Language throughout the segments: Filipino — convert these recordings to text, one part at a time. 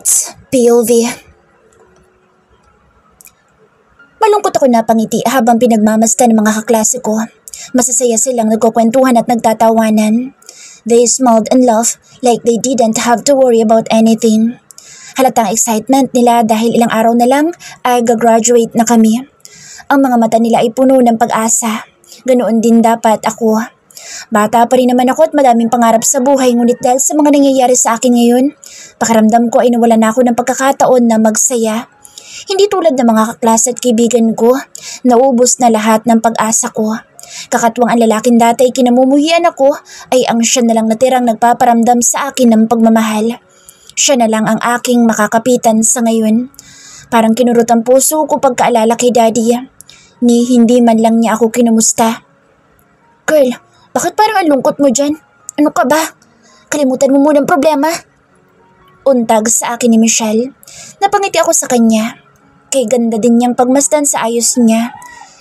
It's POV. Malungkot ako napangiti habang pinagmamasdan ng mga kaklase ko. Masasaya silang nagkukwentuhan at nagtatawanan. They smiled and laughed like they didn't have to worry about anything. Halatang excitement nila dahil ilang araw na lang ay gagraduate na kami. Ang mga mata nila ay puno ng pag-asa. Ganoon din dapat ako. Bata pa rin naman ako at madaming pangarap sa buhay, ngunit dahil sa mga nangyayari sa akin ngayon, pakiramdam ko ay nawalan na ako ng pagkakataon na magsaya. Hindi tulad ng mga kaklase at kaibigan ko, naubos na lahat ng pag-asa ko. Kakatwang ang lalaking dati ay kinamumuhian ako, ay ang siya na lang natirang nagpaparamdam sa akin ng pagmamahal. Siya na lang ang aking makakapitan sa ngayon. Parang kinurot ang puso ko pagkaalala kay Daddy. Ni hindi man lang niya ako kinumusta. Girl, bakit parang ang lungkot mo dyan? Ano ka ba? Kalimutan mo muna ang problema. Untag sa akin ni Michelle. Napangiti ako sa kanya. Kay ganda din niyang pagmasdan sa ayos niya.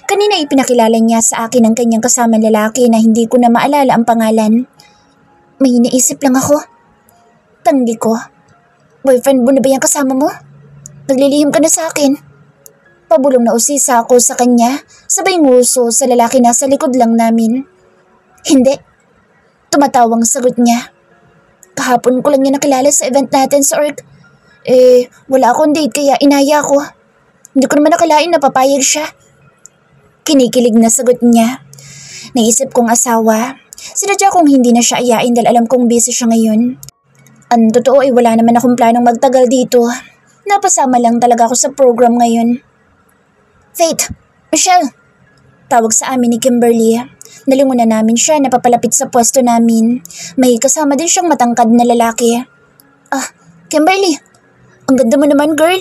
Kanina ipinakilala niya sa akin ang kanyang kasamang lalaki na hindi ko na maalala ang pangalan. May iniisip lang ako. Tanggi ko. Boyfriend mo na ba yung kasama mo? Naglilihim ka na sa akin. Pabulong na usisa ako sa kanya, sabay nguso sa lalaki na sa likod lang namin. Hindi. Tumatawang sagot niya. Kahapon ko lang niya nakilala sa event natin sa org. Wala akong date kaya inaya ko. Hindi ko naman nakalain na papayag siya. Kinikilig na sagot niya. Naisip kong asawa. Sinadya kong hindi na siya ayain dahil alam kong busy siya ngayon. Ang totoo ay wala naman akong planong magtagal dito. Napasama lang talaga ako sa program ngayon. Faith! Michelle! Tawag sa amin ni Kimberly. Nalingunan namin siya na papalapit sa pwesto namin. May kasama din siyang matangkad na lalaki. Kimberly! Ang ganda mo naman, girl!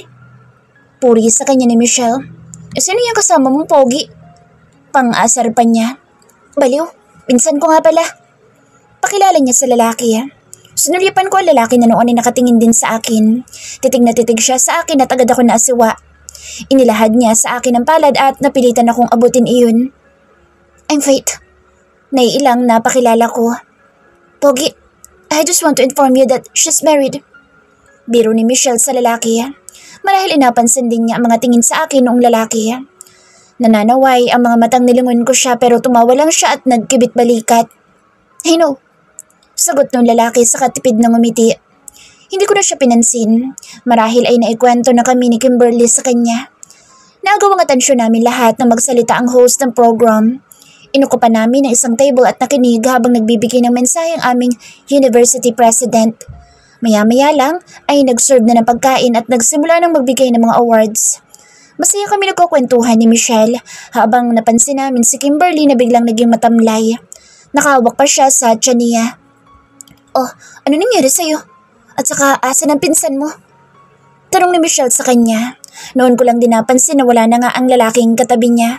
Puri sa kanya ni Michelle. Sino yung kasama mong pogi? Pang-asar pa niya. Baliw, pinsan ko nga pala. Pakilala niya sa lalaki. Sinulipan ko ang lalaki na noon ay nakatingin din sa akin. Titig na titig siya sa akin at agad ako naasiwa. Inilahad niya sa akin ang palad at napilitan akong abutin iyon. I'm Faith. Naiilang napakilala ko. Pogi, I just want to inform you that she's married. Biro ni Michelle sa lalaki. Marahil inapansin din niya ang mga tingin sa akin noong lalaki. Nananaway ang mga matang nilingon ko siya pero tumawa lang siya at nagkibit balikat. I know. Sagot ng lalaki sa katipid ng umiti. Hindi ko na siya pinansin. Marahil ay naikwento na kami ni Kimberly sa kanya. Naagaw ang atensyon namin lahat na magsalita ang host ng program. Inukupan namin ang isang table at nakinig habang nagbibigay ng mensahe ang aming university president. Maya-maya lang ay nag-serve na ng pagkain at nagsimula ng magbigay ng mga awards. Masaya kami nagkukwentuhan ni Michelle habang napansin namin si Kimberly na biglang naging matamlay. Nakahawak pa siya sa tiyan niya. Oh, ano nangyari sa'yo? At saka asan ang pinsan mo? Tanong ni Michelle sa kanya. Noon ko lang din napansin na wala na nga ang lalaking katabi niya.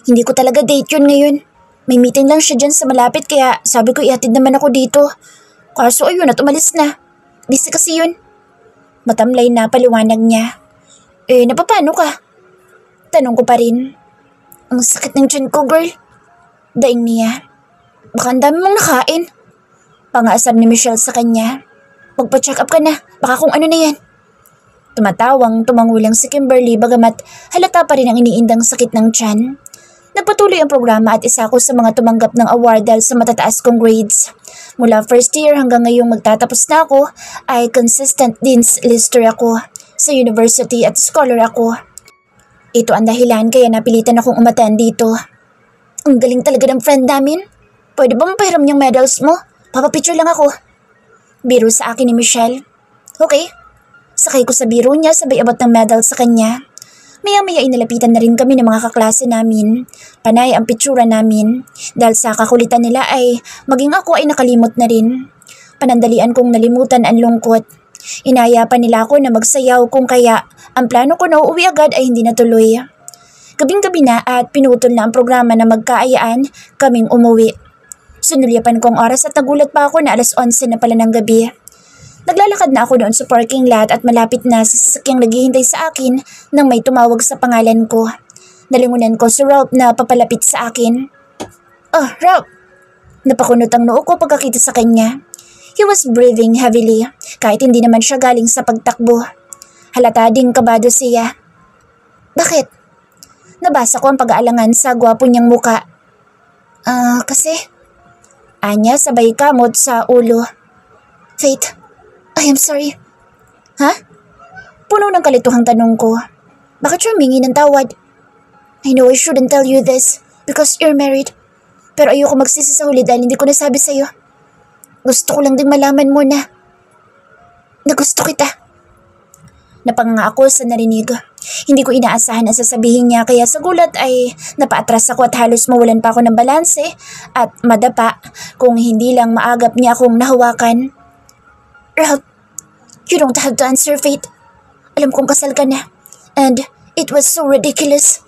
Hindi ko talaga date yun ngayon. May meeting lang siya dyan sa malapit kaya sabi ko ihatid naman ako dito. Kaso ayun at umalis na. Busy kasi yun. Matamlay na paliwanag niya. Napapano ka? Tanong ko pa rin. Ang sakit ng tiyan ko, girl. Daing niya. Baka ang dami mong nakain. Pangaasar ni Michelle sa kanya. Magpa-check up ka na. Baka kung ano na yan. Tumatawang tumangulang si Kimberly bagamat halata pa rin ang iniindang sakit ng tiyan. Nagpatuloy ang programa at isa ako sa mga tumanggap ng award dahil sa matataas kong grades. Mula first year hanggang ngayong magtatapos na ako ay consistent dean's lister ako. Sa university at scholar ako. Ito ang dahilan kaya napilitan akong umattend dito. Ang galing talaga ng friend namin. Pwede ba mapahiram niyang medals mo? Papapicture lang ako. Biro sa akin ni Michelle. Okay. Sakay ko sa biro niya sabay abot ng medal sa kanya. Maya-maya inalapitan na rin kami ng mga kaklase namin. Panay ang pitsura namin. Dahil sa kakulitan nila ay maging ako ay nakalimot na rin. Panandalian kong nalimutan ang lungkot. Inaya pa nila ako na magsayaw kung kaya ang plano ko na uuwi agad ay hindi natuloy. Gabing-gabi na at pinutol na ang programa na magkaayaan kaming umuwi. Sinulyapan ko ang oras at nagulat pa ako na 11:00 na pala ng gabi. Naglalakad na ako doon sa parking lot at malapit na sa sasakyang naghihintay sa akin nang may tumawag sa pangalan ko. Nalingunan ko si Ralph na papalapit sa akin. Ralph! Napakunot ang noo ko pagkakita sa kanya. He was breathing heavily, kahit hindi naman siya galing sa pagtakbo. Halata ding kabado siya. Bakit? Nabasa ko ang pag-aalangan sa gwapo niyang muka. Kasi... Anya sabay kamot sa ulo. Faith, I am sorry. Ha? Puno ng kalituhang tanong ko. Bakit siya humingi ng tawad? I know I shouldn't tell you this because you're married. Pero ayoko magsisi sa huli dahil hindi ko nasabi sa'yo. Gusto ko lang ding malaman mo na gusto kita. Napanganga ako sa narinig. Hindi ko inaasahan ang sasabihin niya kaya sa gulat ay napaatras ako at halos mawalan pa ako ng balanse at madapa kung hindi lang maagap niya akong nahawakan. Ralph, you don't have to answer, Faith. Alam kong kasal ka na and it was so ridiculous.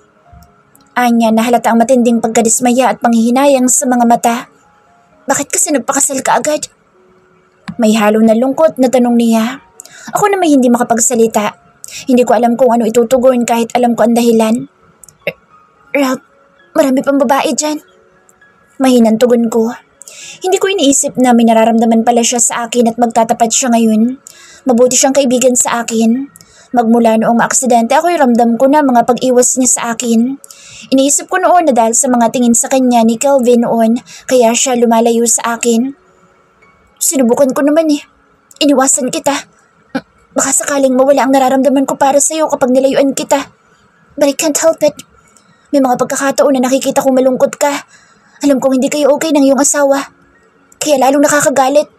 Anya na halata ang matinding pagkadismaya at panghihinayang sa mga mata. Bakit kasi nagpakasal ka agad? May halo na lungkot na tanong niya. Ako na may hindi makapagsalita. Hindi ko alam kung ano itutugon kahit alam ko ang dahilan. Ralph, marami pang babae dyan. Mahinang tugon ko. Hindi ko iniisip na may nararamdaman pala siya sa akin at magtatapat siya ngayon. Mabuti siyang kaibigan sa akin. Magmula noong maaksidente ako'y ramdam ko na mga pag-iwas niya sa akin. Iniisip ko noon na dahil sa mga tingin sa kanya ni Kelvin noon, kaya siya lumalayo sa akin. Sinubukan ko naman eh. Iniwasan kita. Baka sakaling mawala ang nararamdaman ko para sa'yo kapag nilayuan kita. But I can't help it. May mga pagkakataon na nakikita kong malungkot ka. Alam kong hindi kayo okay ng iyong asawa. Kaya lalong nakakagalit.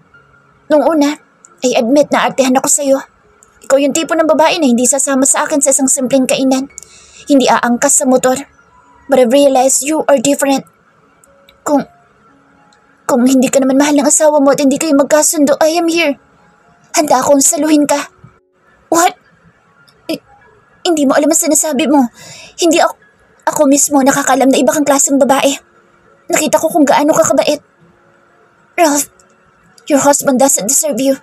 Nung una, I admit na artehan ako sa'yo. Ikaw yung tipo ng babae na hindi sasama sa akin sa isang simpleng kainan. Hindi aangkas sa motor. But I've realized you are different. Kung hindi ka naman mahal ng asawa mo at hindi kayo magkasundo, I am here. Handa akong saluhin ka. What? Hindi mo alam ang sinasabi mo. Hindi ako mismo nakakaalam na iba kang klaseng babae. Nakita ko kung gaano ka kabait. Ralph, your husband doesn't deserve you.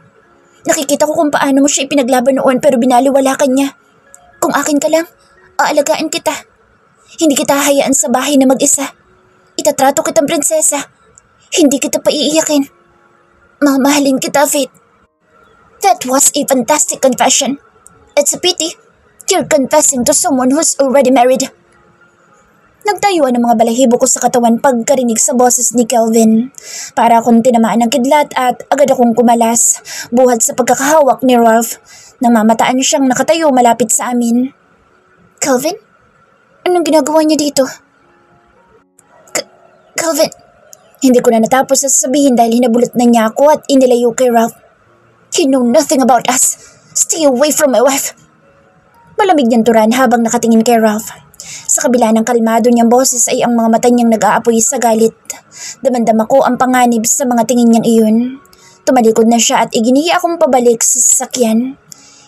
Nakikita ko kung paano mo siya ipinaglaban noon pero binaliwala ka niya. Kung akin ka lang, aalagaan kita. Hindi kita hayaan sa bahay na mag-isa. Itatrato kitang prinsesa. Hindi kita paiiyakin. Mamahalin kita, Faith. That was a fantastic confession. It's a pity. You're confessing to someone who's already married. Nagtayuan ang mga balahibo ko sa katawan pagkarinig sa boses ni Kelvin. Para akong tinamaan ng kidlat at agad akong kumalas, buhat sa pagkakahawak ni Ralph. Nang mamataan siyang nakatayo malapit sa amin. Kelvin? Anong ginagawa niya dito? Kelvin, hindi ko na natapos sa sasabihin dahil hinabulot na niya ako at inilayo kay Ralph. You know nothing about us. Stay away from my wife. Malamig niyang turan habang nakatingin kay Ralph. Sa kabila ng kalmado niyang boses ay ang mga mata niyang nag-aapoy sa galit. Damandama ko ang panganib sa mga tingin niyang iyon. Tumalikod na siya at iginiya akong pabalik sa sasakyan.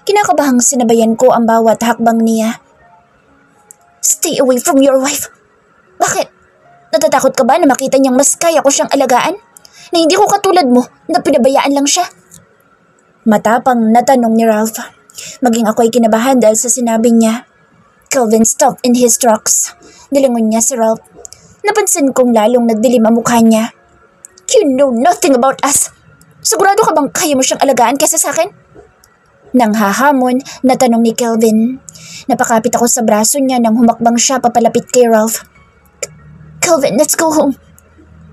Kinakabahang sinabayan ko ang bawat hakbang niya. Stay away from your wife. Bakit? Natatakot ka ba na makita niyang mas kaya ko siyang alagaan? Na hindi ko katulad mo na pinabayaan lang siya? Matapang na tanong ni Ralph. Maging ako ay kinabahan dahil sa sinabi niya. Kelvin stopped in his tracks. Nilingon niya si Ralph. Napansin kong lalong nagdilim ang mukha niya. You know nothing about us. Sigurado ka bang kaya mo siyang alagaan kaysa sa akin? Nang hahamon na tanong ni Kelvin. Napakapit ako sa braso niya nang humakbang siya papalapit kay Ralph. Kelvin, let's go home.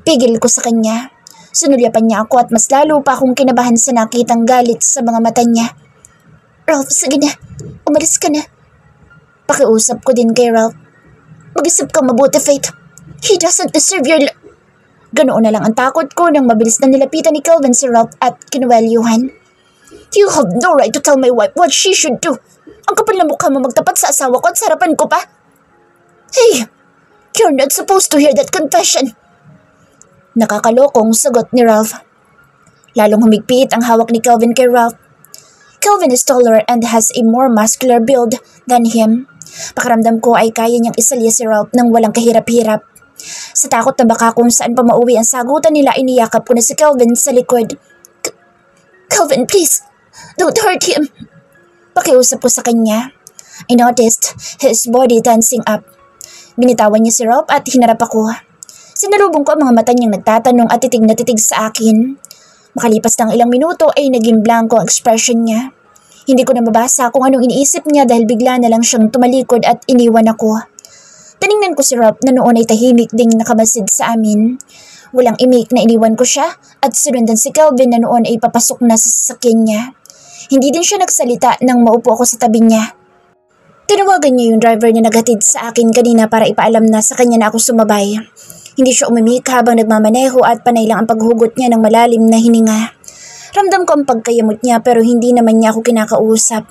Pigil ko sa kanya. Sinulyapan niya ako at mas lalo pa akong kinabahan sa nakitang galit sa mga mata niya. Ralph, sige na. Umalis ka na. Pakiusap ko din kay Ralph. Mag-isip ka mabuti, Faith. He doesn't deserve your Ganoon na lang ang takot ko nang mabilis na nilapitan ni Kelvin si Ralph at kinuwelyuhan. You have no right to tell my wife what she should do. Ang kapal na mukha mo magtapat sa asawa ko at sarapan ko pa. Hey, you're not supposed to hear that confession. Nakakalokong sagot ni Ralph. Lalong humigpit ang hawak ni Kelvin kay Ralph. Kelvin is taller and has a more muscular build than him. Pakiramdam ko ay kaya niyang isalya si Ralph nang walang kahirap-hirap. Sa takot na baka kung saan pa mauwi ang sagutan nila, iniyakap ko na si Kelvin sa likod. Kelvin, please, don't hurt him. Pakiusap ko sa kanya. I noticed his body tensing up. Binitawan niya si Ralph at hinarap ako. Sinalubong ko ang mga mata niyang nagtatanong at titig na titig sa akin. Makalipas ng ilang minuto ay naging blanco ang expression niya. Hindi ko na mabasa kung anong iniisip niya dahil bigla na lang siyang tumalikod at iniwan ako. Tiningnan ko si Rob na noon ay tahimik ding nakamasid sa amin. Walang imik na iniwan ko siya at sinundan si Kelvin na noon ay papasok na sa sasakyan niya. Hindi din siya nagsalita nang maupo ako sa tabi niya. Tinawagan niya yung driver na naghatid sa akin kanina para ipaalam na sa kanya na ako sumabay. Hindi siya umimik habang nagmamaneho at panay lang ang paghugot niya ng malalim na hininga. Ramdam ko ang pagkayamot niya pero hindi naman niya ako kinakausap.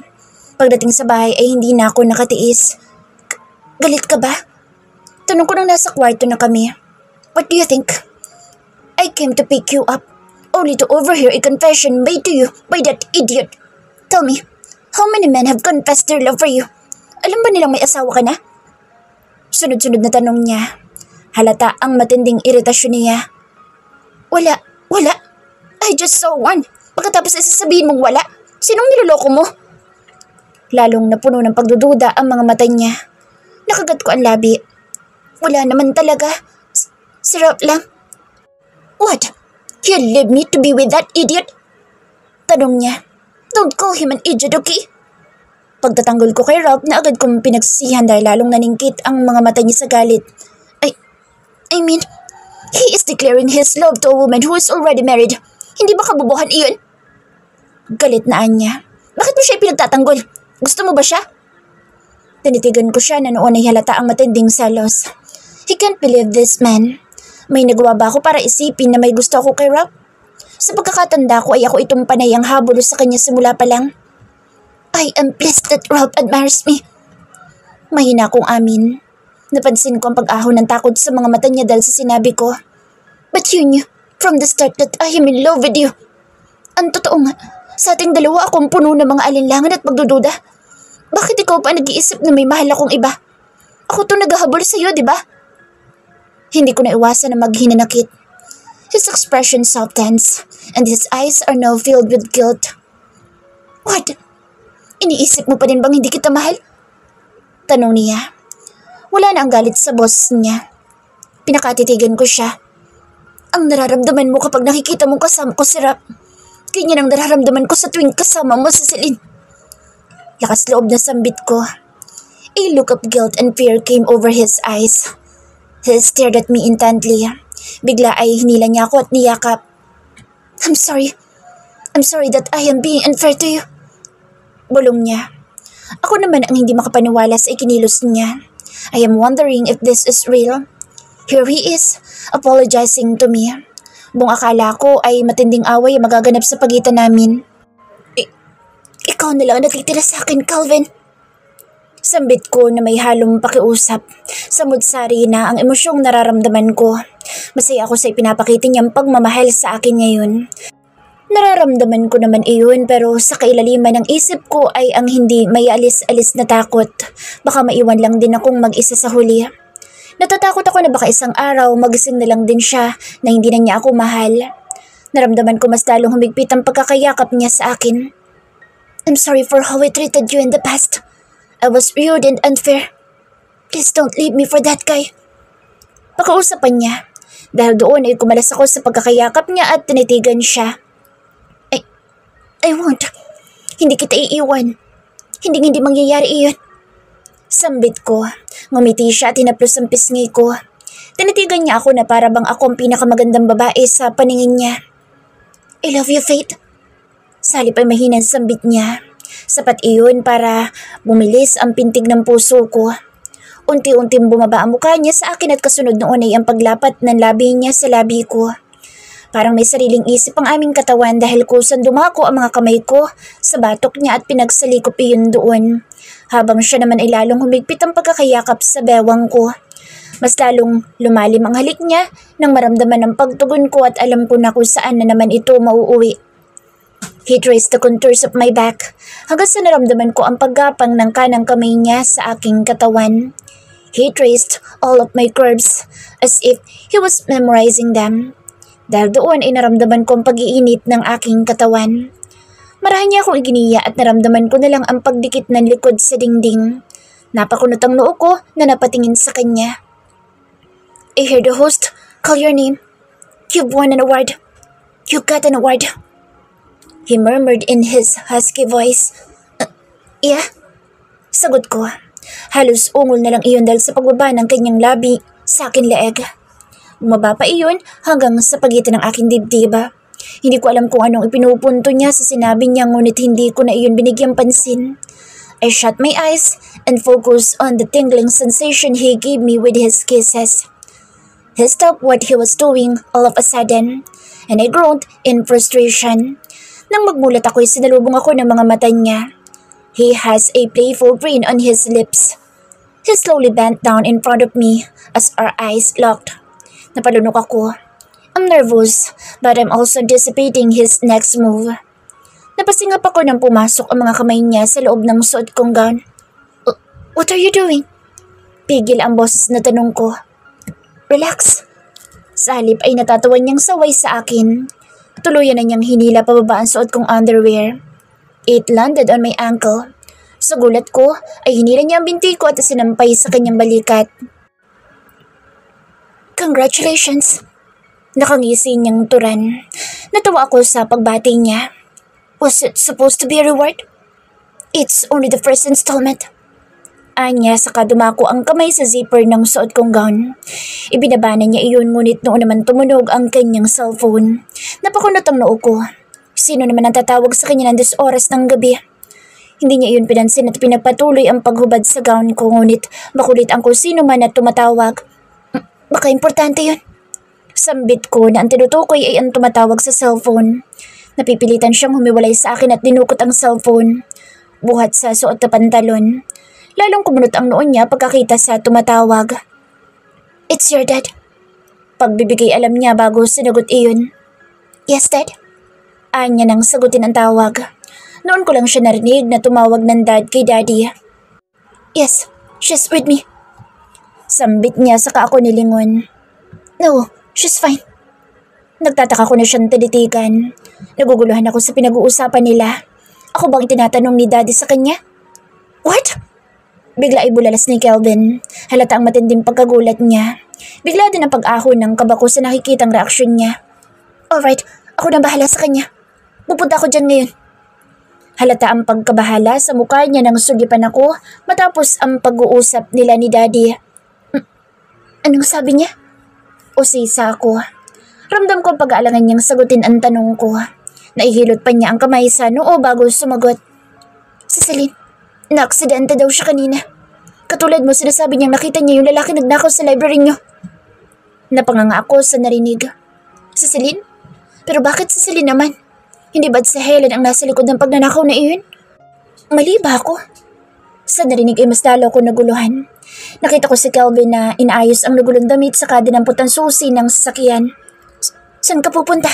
Pagdating sa bahay ay hindi na ako nakatiis. Galit ka ba? Tanong ko nang nasa kwarto na kami. What do you think? I came to pick you up, only to overhear a confession made to you by that idiot. Tell me, how many men have confessed their love for you? Alam ba nilang may asawa ka na? Sunod-sunod na tanong niya. Halata ang matinding iritasyon niya. Wala. I just saw one. Pagkatapos ay sasabihin mong wala. Sinong niloloko mo? Lalong napuno ng pagdududa ang mga mata niya. Nakagat ko ang labi. Wala naman talaga. Sarap lang. What? You leave me to be with that idiot? Tanong niya. Don't call him an idiot, okay? Pagtatanggol ko kay Rob na agad kong pinagsisihan dahil lalong naningkit ang mga mata niya sa galit. I mean, he is declaring his love to a woman who is already married. Hindi ba kabubuhan iyon? Galit na niya. Bakit mo siya pinagtatanggol? Gusto mo ba siya? Tinitigan ko siya na noon ay halata ang matinding selos. He can't believe this man. May nagawa ba ako para isipin na may gusto ako kay Rob? Sa pagkakatanda ko ay ako itong panayang habol sa kanya simula pa lang. I am pleased that Rob admires me. Mahina kong amin. Napansin ko ang pag-ahon ng takot sa mga mata niya dahil sa sinabi ko. But you knew from the start that I am in love with you. Ang totoo nga, sa ating dalawa akong puno ng mga alinlangan at pagdududa. Bakit ikaw pa nag-iisip na may mahal akong iba? Ako to naghahabol sa iyo, di ba? Hindi ko na iwasan na maghinanakit. His expression softens and his eyes are now filled with guilt. What? Iniisip mo pa din bang hindi kita mahal? Tanong niya. Wala na ang galit sa boss niya. Pinakatitigan ko siya. Ang nararamdaman mo kapag nakikita mong kasama ko si Rob. Ganyan ang nararamdaman ko sa tuwing kasama mo si Celine. Lakas loob na sambit ko. A look of guilt and fear came over his eyes. He stared at me intently. Bigla ay hinila niya ako at niyakap. I'm sorry. I'm sorry that I am being unfair to you. Bulong niya. Ako naman ang hindi makapaniwala sa ikinilos niya. I am wondering if this is real. Here he is, apologizing to me. Buong akala ko ay matinding away ang magaganap sa pagitan namin. Ikaw na lang natitira sa akin, Calvin. Sambit ko na may halong pakiusap. Samud-sari na ang emosyong nararamdaman ko. Masaya ako sa ipinapakita niyang pagmamahal sa akin ngayon. Nararamdaman ko naman iyon pero sa kailaliman ng isip ko ay ang hindi may alis-alis na takot. Baka maiwan lang din akong mag-isa sa huli. Natatakot ako na baka isang araw magising na lang din siya na hindi na niya ako mahal. Naramdaman ko mas lalong humigpit ang pagkakayakap niya sa akin. I'm sorry for how I treated you in the past. I was rude and unfair. Please don't leave me for that guy. Pakausapan niya. Dahil doon ay kumalas ako sa pagkakayakap niya at tinitigan siya. I won't. Hindi kita iiwan. Hindi mangyayari iyon. Sambit ko. Ngumiti siya at tinaplos ang pisngi ko. Tinitigan niya ako na para bang ako ang pinakamagandang babae sa paningin niya. I love you, Faith. Salip ay mahinang sambit niya. Sapat iyon para bumilis ang pintig ng puso ko. Unti-unting bumaba ang mukha niya sa akin at kasunod noon ay ang paglapat ng labi niya sa labi ko. Parang may sariling isip ang aming katawan dahil kusan dumako ang mga kamay ko sa batok niya at pinagsalikop iyon doon. Habang siya naman ay lalong humigpit ang pagkakayakap sa bewang ko. Mas lalong lumalim ang halik niya nang maramdaman ang pagtugon ko at alam ko na kung saan na naman ito mauuwi. He traced the contours of my back hanggang sa naramdaman ko ang paggapang ng kanang kamay niya sa aking katawan. He traced all of my curves as if he was memorizing them. Dahil doon ay naramdaman ko ang pag-iinit ng aking katawan. Marahan niya akong iginiya at naramdaman ko na lang ang pagdikit ng likod sa dingding. Napakunot ang noo ko na napatingin sa kanya. I heard the host call your name. You've won an award. You got an award, he murmured in his husky voice. Yeah? Sagot ko. Halos ungol na lang iyon dahil sa pagbaba ng kanyang labi sa akin leeg. Bumaba pa iyon hanggang sa pagitan ng aking dibdib. Hindi ko alam kung anong ipinupunto niya sa sinabi niya ngunit hindi ko na iyon binigyang pansin. I shut my eyes and focused on the tingling sensation he gave me with his kisses. He stopped what he was doing all of a sudden, and I groaned in frustration. Nang magmulat ako'y sinalubong ako ng mga mata niya. He has a playful grin on his lips. He slowly bent down in front of me as our eyes locked. Napalunok ako. I'm nervous, but I'm also anticipating his next move. Napasingap ako nang pumasok ang mga kamay niya sa loob ng suot kong gown. What are you doing? Pigil ang boses na tanong ko. Relax. Sa halip ay natatawan niyang saway sa akin. Tuluyan na niyang hinila pababa ang suot kong underwear. It landed on my ankle. Sa gulat ko ay hinila niya ang binti ko at sinampay sa kanyang balikat. Congratulations! Nakangisi niyang turan. Natawa ako sa pagbati niya. Was it supposed to be a reward? It's only the first installment. Anya saka dumako ang kamay sa zipper ng suot kong gown. Ibinabana niya iyon ngunit noon naman tumunog ang kanyang cellphone. Napakunot ang noo ko. Sino naman ang tatawag sa kanya ng 10 oras ng gabi? Hindi niya iyon pinansin at pinagpatuloy ang paghubad sa gown ko ngunit makulit ang kung sino man at tumatawag. Baka importante yun. Sambit ko na ang tinutukoy ay ang tumatawag sa cellphone. Napipilitan siyang humiwalay sa akin at dinukot ang cellphone. Buhat sa suot na pantalon. Lalong kumunot ang noon niya pagkakita sa tumatawag. It's your dad. Pagbibigay alam niya bago sinagot iyon. Yes, Dad. Anya nang sagutin ang tawag. Noon ko lang siya narinig na tumawag ng dad kay Daddy. Yes, she's with me. Sambit niya saka ako nilingon. No, she's fine. Nagtataka ko na siyang tinitigan. Naguguluhan ako sa pinag-uusapan nila. Ako bang tinatanong ni Daddy sa kanya? What? Bigla ay bulalas ni Kelvin. Halata ang matinding pagkagulat niya. Bigla din ang pag-ahon ng kaba ko sa nakikitang reaksyon niya. Alright, ako na bahala sa kanya. Pupunta ako dyan ngayon. Halata ang pagkabahala sa mukha niya nang sugipan ako matapos ang pag-uusap nila ni Daddy. Anong sabi niya? Usisa ako. Ramdam ko ang pag-aalangan niyang sagutin ang tanong ko. Naihilot pa niya ang kamay sa noo bago sumagot. Cecilyn, na-aksidente daw siya kanina. Katulad mo, sinasabi niyang nakita niya yung lalaki nagnakaw sa library niyo. Napanganga ako sa narinig. Cecilyn? Pero bakit Cecilyn naman? Hindi ba't si Helen ang nasa likod ng pagnanakaw na iyon? Mali ba ako? Sa narinig ay mas lalo ko naguluhan. Nakita ko si Kelvin na inaayos ang nagulong damit saka dinampot ang susi ng sasakyan. Saan ka pupunta?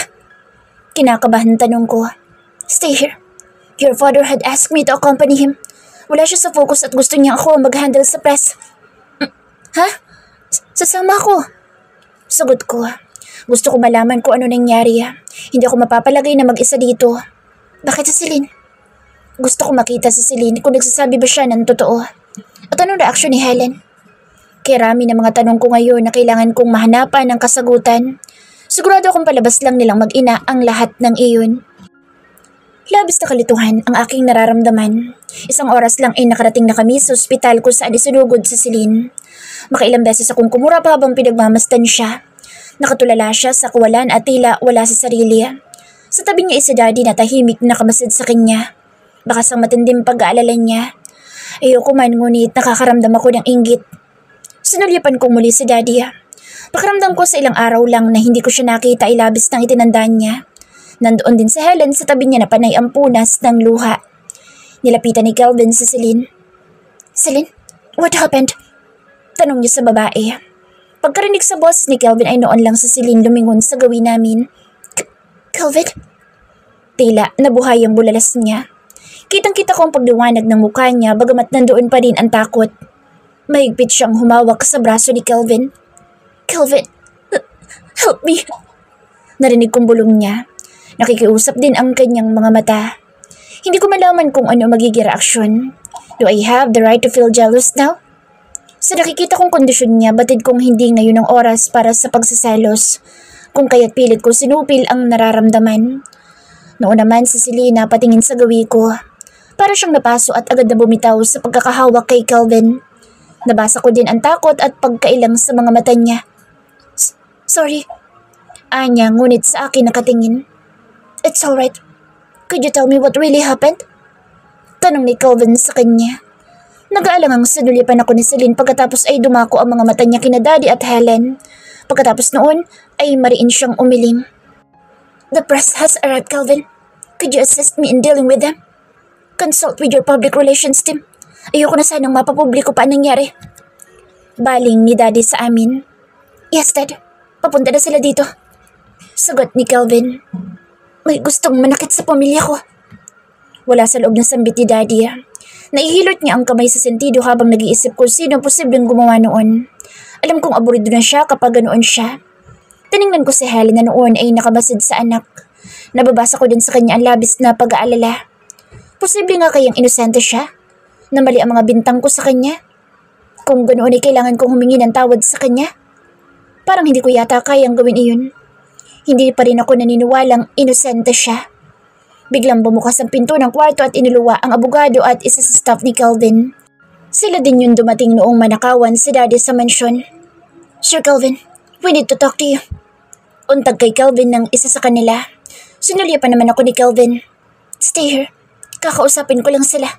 Kinakabahan tanong ko. Stay here. Your father had asked me to accompany him. Wala siya sa focus at gusto niya ako mag-handle sa press. Ha? Sasama ako. Sagot ko. Gusto ko malaman kung ano nangyari. Hindi ako mapapalagay na mag-isa dito. Bakit si Celine? Gusto ko makita si Celine kung nagsasabi ba siya ng totoo. At anong reaksyon ni Helen? Kaya rami ng mga tanong ko ngayon na kailangan kong mahanapan ng kasagutan. Sigurado akong palabas lang nilang mag-ina ang lahat ng iyon. Labis na kalituhan ang aking nararamdaman. Isang oras lang ay nakarating na kami sa ospital kung saan isinugod si Celine. Makailang beses akong kumura pa habang pinagmamasdan siya. Nakatulala siya sa kawalan at tila wala sa sarili. Sa tabi niya si Daddy na tahimik na nakamasid sa kanya. Baka sa matinding pag-aalala niya. Ayoko man ngunit nakakaramdam ako ng inggit. Sinulyapan ko muli si Daddy. Pakiramdam ko sa ilang araw lang na hindi ko siya nakita ay labis nang itinandaan niya. Nandoon din si Helen sa tabi niya na panay ang punas ng luha. Nilapitan ni Kelvin si Celine. Celine, what happened? Tanong niya sa babae. Pagkarinig sa boss ni Kelvin ay noon lang si Celine lumingon sa gawin namin. Kelvin? Tila nabuhay ang bulalas niya. Kitang-kita ko ang pagdiwanag ng mukha niya bagamat nandoon pa rin ang takot. Mahigpit siyang humawak sa braso ni Kelvin. Kelvin, help me. Narinig kong bulong niya. Nakikiusap din ang kanyang mga mata. Hindi ko malaman kung ano magiging reaksyon. Do I have the right to feel jealous now? Sa nakikita kong kondisyon niya, batid kong hindi ngayon ang oras para sa pagsaselos. kung kaya't pilit ko sinupil ang nararamdaman. Noon naman si Selena patingin sa gawi ko. Para siyang napaso at agad na bumitaw sa pagkakahawak kay Kelvin. Nabasa ko din ang takot at pagkailang sa mga mata niya. Sorry. Anya ngunit sa akin nakatingin. It's alright. Could you tell me what really happened? Tanong ni Kelvin sa kanya. Nag-aalangang sinulipan ako ni Celine pagkatapos ay dumako ang mga mata niya kina Daddy at Helen. Pagkatapos noon ay mariin siyang umiling. The press has arrived, Kelvin. Could you assist me in dealing with them? Consult with your public relations team. Ayoko na sanang mapapubliko pa ang nangyari. Baling ni Daddy sa amin. Yes, Dad. Papunta na sila dito. Sagot ni Kelvin. May gustong manakit sa pamilya ko. Wala sa loob ng sambit ni Daddy. Naihilot niya ang kamay sa sentido habang nag-iisip kung sino posibleng gumawa noon. Alam kong aburido na siya kapag ganoon siya. Tiningnan ko si Helen na noon ay nakabasid sa anak. Nababasa ko din sa kanya ang labis na pag-aalala. Posible nga kayang inosente siya? Na mali ang mga bintang ko sa kanya? Kung ganoon ay kailangan kong humingi ng tawad sa kanya? Parang hindi ko yata kayang gawin iyon. Hindi pa rin ako naniniwalang inosente siya. Biglang bumukas ang pinto ng kwarto at iniluwa ang abogado at isa sa staff ni Kelvin. Sila din yung dumating noong manakawan si Daddy sa mansyon. Sir Kelvin, we need to talk to you. Untag kay Kelvin ng isa sa kanila. Sinulipan naman ako ni Kelvin. Stay here. Kakausapin ko lang sila.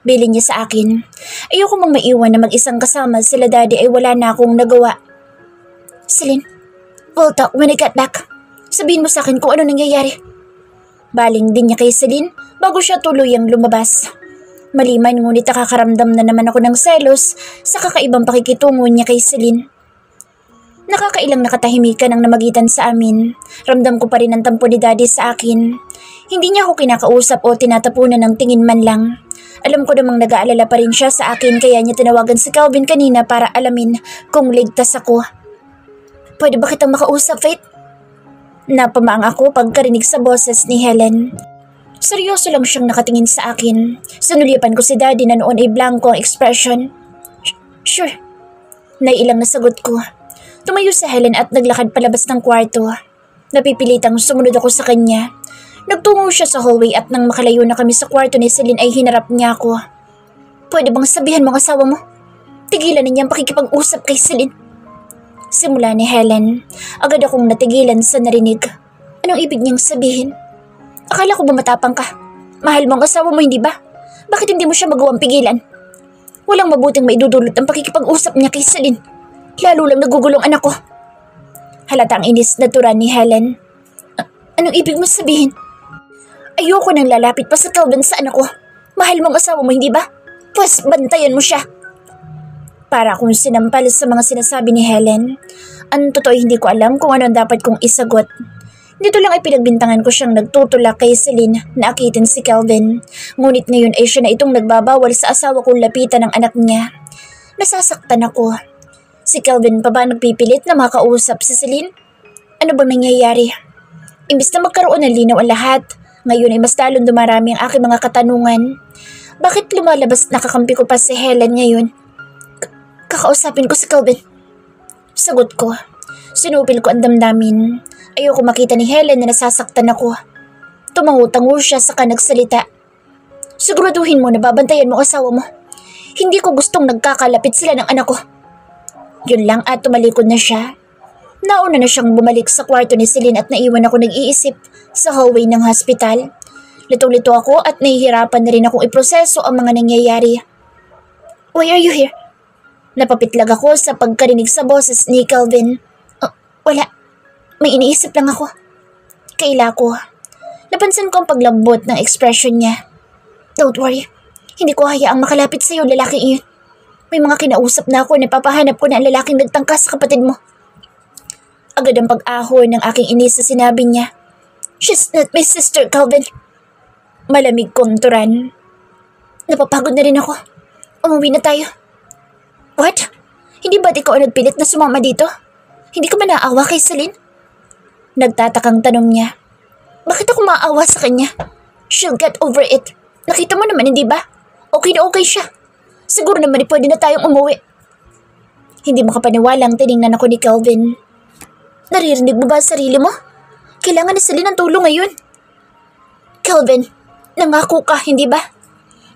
Bilin niya sa akin. Ayoko mang maiwan na mag-isang kasama sila Daddy ay wala na akong nagawa. Celine, we'll talk when I get back. Sabihin mo sa akin kung ano nangyayari. Baling din niya kay Celine bago siya tuluyang lumabas. Maliman ngunit nakakaramdam na naman ako ng selos sa kakaibang pakikitungo niya kay Celine. Nakakailang nakatahimikan ang namagitan sa amin. Ramdam ko pa rin ang tampo ni Daddy sa akin. Hindi niya ako kinakausap o tinatapunan ng tingin man lang. Alam ko namang nag-aalala pa rin siya sa akin kaya niya tinawagan si Kelvin kanina para alamin kung ligtas ako. Pwede ba kitang makausap, Faith? Napamaang ako pagkarinig sa boses ni Helen. Seryoso lang siyang nakatingin sa akin. Sinulipan ko si Daddy na noon ay blanco ang expression. Sure. Naiilang nasagot ko. Tumayo si Helen at naglakad palabas ng kwarto. Napipilitang sumunod ako sa kanya. Nagtungo siya sa hallway at nang makalayo na kami sa kwarto ni Celine ay hinarap niya ako. Pwede bang sabihan mo ang asawa mo? Tigilan na niya ang pakikipag-usap kay Celine. Simula ni Helen, agad akong natigilan sa narinig. Anong ibig niyang sabihin? Akala ko ba matapang ka? Mahal mo ang asawa mo, hindi ba? Bakit hindi mo siya magawang pigilan? Walang mabuting maidudulot ang pakikipag-usap niya kay Celine. Lalo lang nagugulong anak ko. Halatang inis na turan ni Helen. Anong ibig mo sabihin? Ayoko nang lalapit pa sa Kelvin sa anak ko. Mahal mo ang asawa mo, hindi ba? Pues bantayan mo siya. Para akong sinampal sa mga sinasabi ni Helen. Ang totoo hindi ko alam kung ano ang dapat kong isagot. Dito lang ay pinagbintangan ko siyang nagtutulak kay Celine na akitin si Kelvin. Ngunit ngayon ay siya na itong nagbabawal sa asawa kong lapitan ng anak niya. Nasasaktan ako. Si Kelvin pa ba nagpipilit na makausap si Celine? Ano bang nangyayari? Imbis na magkaroon ng linaw ang lahat, ngayon ay mas lalong dumarami ang aking mga katanungan. Bakit lumalabas nakakampi ko pa si Helen ngayon? Kakausapin ko si Kelvin. Sagot ko. Sinupil ko ang damdamin. Ayoko makita ni Helen na nasasaktan ako. Tumango-tango siya saka nagsalita. Siguraduhin mo na babantayan mo ang asawa mo. Hindi ko gustong nagkakalapit sila ng anak ko. Yun lang at tumalikod na siya. Nauna na siyang bumalik sa kwarto ni Celine at naiwan ako nag-iisip sa hallway ng hospital. Litong-lito ako at nahihirapan na rin akong iproseso ang mga nangyayari. Why are you here? Napapitlag ako sa pagkarinig sa boses ni Kelvin. Wala. May iniisip lang ako. Kaila ko. Napansin ko ang paglambot ng ekspresyon niya. Don't worry. Hindi ko hayaang makalapit sa iyo lalaking iyon. May mga kinausap na ako na papahanap ko na ang lalaking nagtangkas sa kapatid mo. Agad ang pag-ahon ng aking inis sa sinabi niya. She's not my sister, Kelvin. Malamig kong turan. Napapagod na rin ako. Umuwi na tayo. What? Hindi ba't ikaw ang nagpilit na sumama dito? Hindi ka ba naawa kay Celine? Nagtatakang tanong niya. Bakit ako maawa sa kanya? She'll get over it. Nakita mo naman, hindi ba? Okay na okay siya. Siguro naman pwede na tayong umuwi. Hindi makapaniwalang tiningnan ako ni Kelvin. Naririnig mo ba ang sarili mo? Kailangan na sila ng tulong ngayon. Kelvin, nangako ka, hindi ba?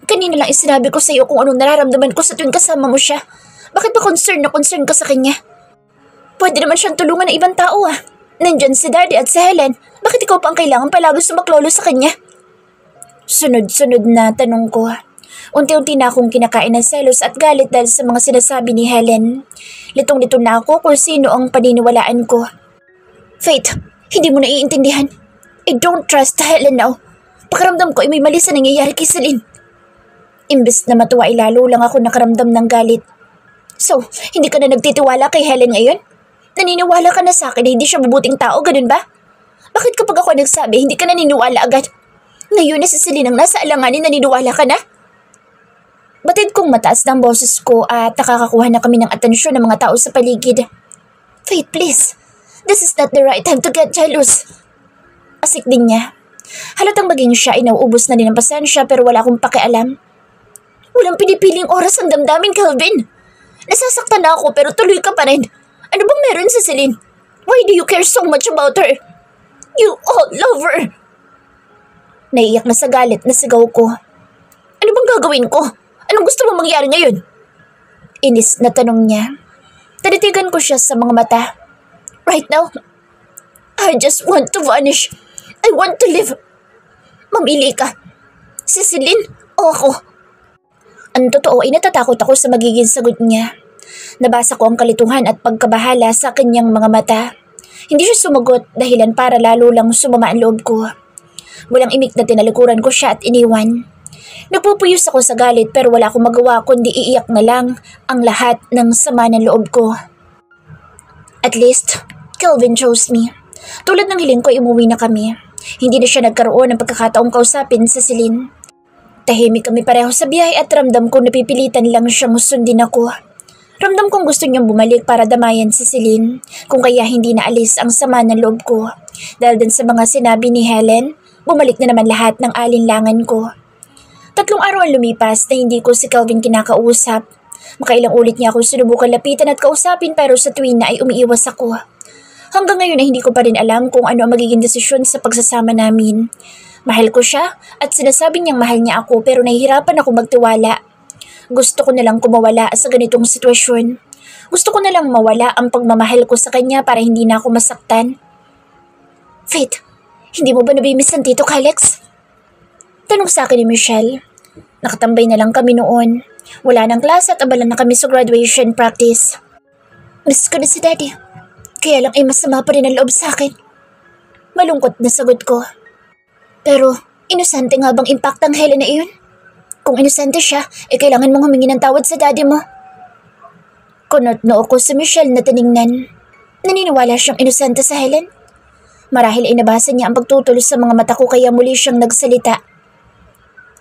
Kanina lang sinabi ko sa'yo kung anong nararamdaman ko sa tuwing kasama mo siya. Bakit ba concern ka sa kanya? Pwede naman siyang tulungan ng ibang tao ah. Nandyan si Daddy at si Helen. Bakit ikaw pa ang kailangan palagi sumaklolo sa kanya? Sunod-sunod na tanong ko. Unti-unti na akong kinakain ng selos at galit dahil sa mga sinasabi ni Helen. Litong-lito na ako kung sino ang paniniwalaan ko. Faith, hindi mo naiintindihan. I don't trust Helen now. Pakiramdam ko ay may mali sa nangyayari kay Celine. Imbes na matuwa ay lalo lang ako nakaramdam ng galit. So, hindi ka na nagtitiwala kay Helen ngayon? Naniniwala ka na sa akin na hindi siya mabuting tao, ganun ba? Bakit kapag ako nagsabi, hindi ka naniniwala agad? Ngayon na si Celine ang nasa alanganin, naniniwala ka na? Batid kong mataas ng boses ko at nakakakuha na kami ng atensyon ng mga tao sa paligid. Faith, please. This is not the right time to get jealous. Asik din niya. Halatang maging siya ay nauubos na din ang pasensya pero wala akong pakialam. Walang pinipiling oras ang damdamin, Kelvin. Nasasaktan na ako pero tuloy ka pa rin. Ano bang meron sa Celine? Why do you care so much about her? You all love her. Naiiyak na sa galit na sigaw ko. Ano bang gagawin ko? Anong gusto mo mangyari ngayon? Inis na tanong niya. Tinitigan ko siya sa mga mata. Right now, I just want to vanish. I want to live. Mamili ka. Si Celine o ako? Ang totoo ay natatakot ako sa magiging sagot niya. Nabasa ko ang kalituhan at pagkabahala sa kanyang mga mata. Hindi siya sumagot dahilan para lalo lang sumama ang loob ko. Walang imik na tinalikuran ko siya at iniwan. Nagpupuyos ako sa galit pero wala akong magawa kundi iiyak na lang ang lahat ng sama ng loob ko. At least, Kelvin chose me. Tulad ng hiling ko ay umuwi na kami. Hindi na siya nagkaroon ng pagkakataong kausapin sa Celine. Tahimik kami pareho sa biyahe at ramdam kong napipilitan lang siyang sundin ako. Ramdam kong gusto niyang bumalik para damayan si Celine, kung kaya hindi naalis ang sama ng loob ko. Dahil din sa mga sinabi ni Helen, bumalik na naman lahat ng alinlangan ko. 3 araw ang lumipas na hindi ko si Kelvin kinakausap. Makailang ulit niya ako sinubukan lapitan at kausapin pero sa tuwing na ay umiiwas ako. Hanggang ngayon ay hindi ko pa rin alam kung ano ang magiging desisyon sa pagsasama namin. Mahal ko siya at sinasabi niyang mahal niya ako pero nahihirapan ako magtiwala. Gusto ko na lang kumawala sa ganitong sitwasyon. Gusto ko na lang mawala ang pagmamahal ko sa kanya para hindi na ako masaktan. Faith, hindi mo ba nabimiss ang Tito Alex? Tanong sa akin ni Michelle. Nakatambay na lang kami noon. Wala nang klase at abala na kami sa graduation practice. Miss ko na si Daddy. Kaya lang ay masama pa rin ang loob sa akin. Malungkot na sagot ko. Pero, inosente nga bang impact ang Helen na iyon? Kung inosente siya, kailangan mong humingi ng tawad sa daddy mo. Kunot noo ko sa Michelle na tiningnan. Naniniwala siyang inosente sa Helen? Marahil ay nabasa niya ang pagtutol sa mga mata ko kaya muli siyang nagsalita.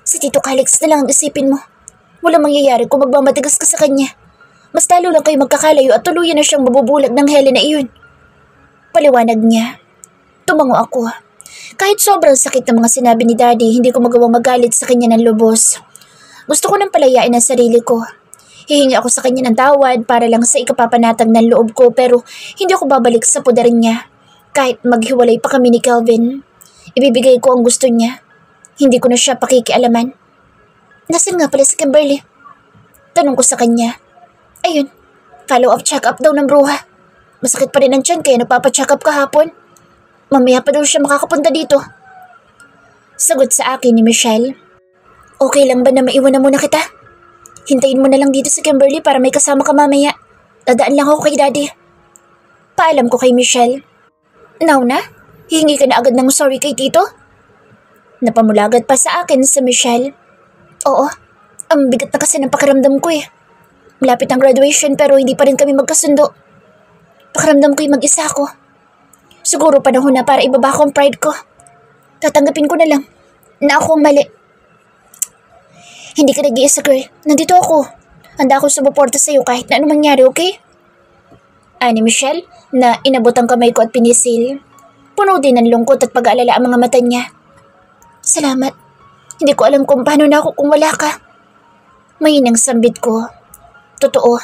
Si Tito Alex na lang ang isipin mo. Walang mangyayari kung magmamatigas ka sa kanya. Mas lalo lang kayo magkakalayo at tuluyan na siyang mabubulag ng Helen na iyon. Paliwanag niya. Tumango ako. Kahit sobrang sakit ng mga sinabi ni Daddy, hindi ko magawang magalit sa kanya ng lubos. Gusto ko nang palayain ang sarili ko. Hihingi ako sa kanya ng tawad para lang sa ikapapanatag ng loob ko pero hindi ako babalik sa poder niya. Kahit maghiwalay pa kami ni Kelvin, ibibigay ko ang gusto niya. Hindi ko na siya pakikialaman. Nasaan nga pala si Kimberly? Tanong ko sa kanya. Ayun, follow-up check-up daw ng bruha. Masakit pa rin ang tiyan kaya nagpapacheck up kahapon. Mamaya pa daw siya makakapunta dito. Sagot sa akin ni Michelle. Okay lang ba na maiwan na muna kita? Hintayin mo na lang dito si Kimberly para may kasama ka mamaya. Dadaan lang ako kay Daddy. Paalam ko kay Michelle. Now na? Hihingi ka na agad ng sorry kay Tito? Napamulagat pa sa akin sa Michelle. Oo, ang bigat na kasi ng pakiramdam ko eh. Malapit ang graduation pero hindi pa rin kami magkasundo. Pakiramdam ko'y mag-isa ako. Siguro panahon na para ibaba ko ang pride ko. Tatanggapin ko na lang na ako ang mali. Hindi ka nag-iisa, girl. Nandito ako. Handa ako sumuporta sa'yo kahit na anong mangyari, okay? Ani Michelle na inabot ang kamay ko at pinisil. Puno din ng lungkot at pag-aalala ang mga mata niya. Salamat. Hindi ko alam kung paano na ako kung wala ka. Mahinang sambit ko. Totoo,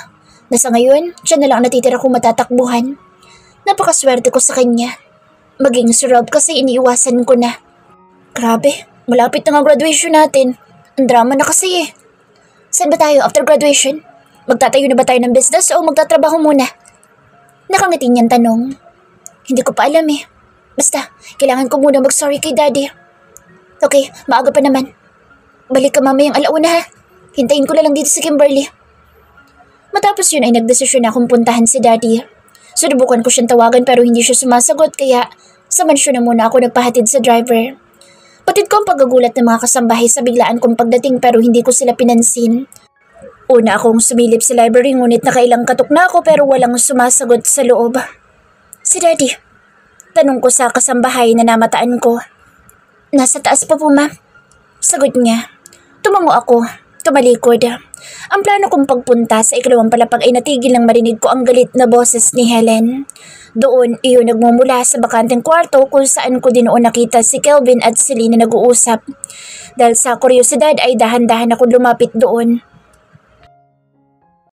nasa ngayon, siya na lang natitira kong matatakbuhan. Napakaswerte ko sa kanya. Maging si Rob kasi iniiwasan ko na. Grabe, malapit na nga graduation natin. Ang drama na kasi eh. Saan ba tayo after graduation? Magtatayo na ba tayo ng business o magtatrabaho muna? Nakangiti niyang tanong. Hindi ko pa alam eh. Basta, kailangan ko muna mag-sorry kay Daddy. Okay, maaga pa naman. Balik ka mamayang alauna ha. Hintayin ko na lang dito si Kimberly. Matapos yun ay nagdesisyon na akong puntahan si Daddy. Sinubukan ko siyang tawagan pero hindi siya sumasagot kaya sa mansyon na muna ako nagpahatid sa driver. Patid ko ang paggagulat ng mga kasambahay sa biglaan kong pagdating pero hindi ko sila pinansin. Una akong sumilip sa library ngunit nakailang katok na ako pero walang sumasagot sa loob. Si Daddy. Tanong ko sa kasambahay na namataan ko. Nasa taas pa po, ma. Sagot niya. Tumango ako. Tumalikod. Ang plano kong pagpunta sa ikalawang palapag ay natigil nang marinig ko ang galit na boses ni Helen. Doon, iyon nagmumula sa bakanteng kwarto kung saan ko din noon nakita si Kelvin at si Lina nag-uusap. Dahil sa kuryosidad ay dahan-dahan ako lumapit doon.